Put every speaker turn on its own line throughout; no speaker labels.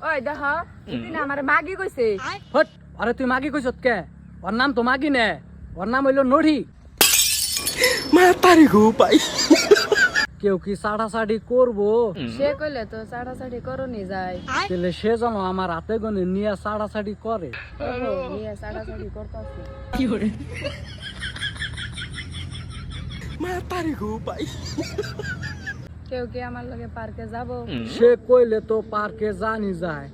ওই দেখ তুই না আমার মাগি কইছে।
হট, আরে তুই মাগি কইছত কে? ওর নাম তো মাগি নে, ওর নাম হইলো নড়ি।
মাতারি গো পাই।
কেউ কি সাড়াসাড়ি করবো?
সে কইলে তো সাড়াসাড়ি করনি যায়।
তাহলে সে যেন আমার হাতে গনে নিয়ে সাড়াসাড়ি করে।
নিয়ে সাড়াসাড়ি করতাছে।
মাতারি গো পাই।
কেউ কি আমার লগে পার্কে যাব?
সে কইলে তো পার্কে জানি যায়,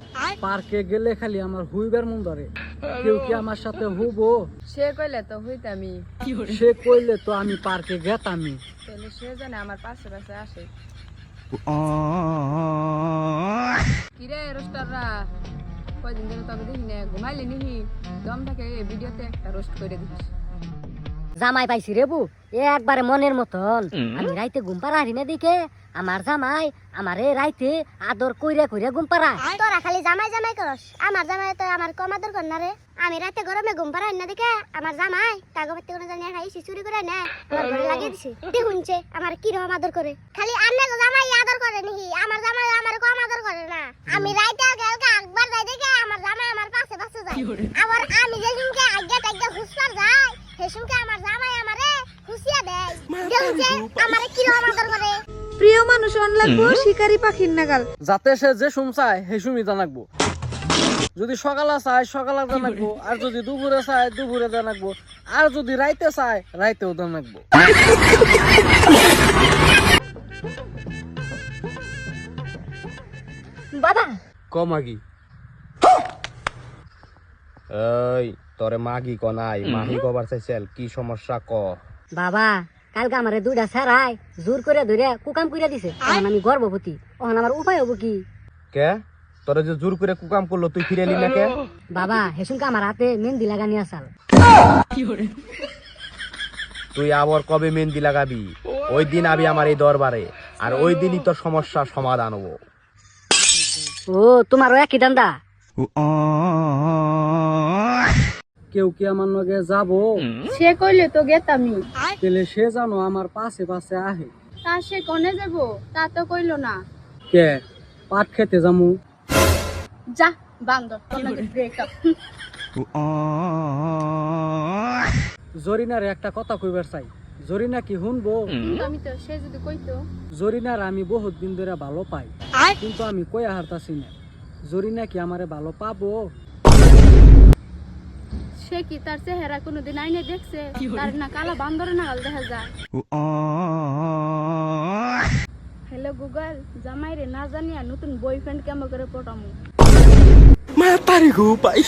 পার্কে গেলে খালি আমার হুইবার মন ধরে। কেউ কি আমার সাথে হুবো?
সে কইলে তো হইতামি।
সে কইলে তো আমি পার্কে গেতামি।
তাহলে সে জানে আমার পাশে পাশে আসে। কিরে রোস্টাররা, কয়দিন ধরে তোকে দেখি না, ঘুমাইলি নিহি? দম থাকে ভিডিওতে একটা রোস্ট করে দিস।
জামাই পাইছি রে বু, একবারে মনের মতন। আমি রাইতে ঘুম পাড়া হারি না দেখে আমার জামাই আমারে রাইতে আদর কইরা কইরা ঘুম পাড়া।
তোরা খালি জামাই জামাই করস, আমার জামাই তো আমার কম আদর কর না রে। আমি রাতে গরমে ঘুম পাড়াই না দেখে আমার জামাই কাগজ পাতি কোনো জানি খাইছি চুরি করে না আমার ঘরে লাগিয়ে দিছে। দেখুনছে আমার কি রকম আদর করে। খালি আন্নে জামাই আদর করে নাকি? আমার জামাই আমার কম আদর করে না। আমি রাতে গেলকা একবার যাই দেখে আমার জামাই আমার পাশে পাশে যায়। আবার আমি যে শুনকে আজ্ঞা টাজ্ঞা হুসপার যাই, সেই শুনকে আমার জামাই আমারে হুসিয়া দেয়। দেখুনছে আমারে কি রকম আদর করে।
প্রিয় মানুষ লাগবো শিকারি পাখির নাগাল।
যাতে সে যে শুম চায় সেই সুমি জানাকবো। যদি সকালে চায় সকালে জানাকবো, আর যদি দুপুরে চায় দুপুরে জানাকবো, আর যদি রাইতে চায় রাইতেও জানাকবো।
বাবা
ক মাগি, এই তোরে মাগি ক নাই, মাহি কবার চাইছিল, কি সমস্যা ক?
বাবা কালকে আমারে দুইটা ছাড়াই জোর করে ধরে কুকাম কইরা দিছে। এখন আমি গর্ভবতী, এখন আমার উপায় হবো কি?
কে তোরে যে জোর করে কুকাম করলো তুই ফিরে এলি না কে?
বাবা হেসুনকে আমার হাতে মেহেন্দি লাগানি আসাল।
তুই আবার কবে মেহেন্দি লাগাবি? ওই দিন আবি আমার এই দরবারে, আর ওই দিনই তোর সমস্যার সমাধান হবো।
ও তোমারও একই দান্দা?
কেউ কি আমার লগে যাবো?
সে কইলে তো গেতামি।
তাহলে সে জানো আমার পাশে পাশে আহে।
তা সে কোনে যাব তা তো কইলো না।
কে পাট খেতে যামু?
যা বান্দর, তোর লগে ব্রেকআপ।
জরিনার একটা কথা কইবার চাই। জরিনা কি শুনবো?
আমি তো সে যদি কইতো।
জরিনার আমি বহুত দিন ধরে ভালো পাই, কিন্তু আমি কই হারতাছি না। জরিনা কি আমারে ভালো পাবো?
সে কি তার চেহারা কোনোদিন আইনে দেখছে? তার না কালা বান্দরে নাগাল দেখা যায়। হ্যালো গুগল, জামাই রে না জানিয়া নতুন বয়ফ্রেন্ড কেমন করে পটামু?
মাতারি গো পাই।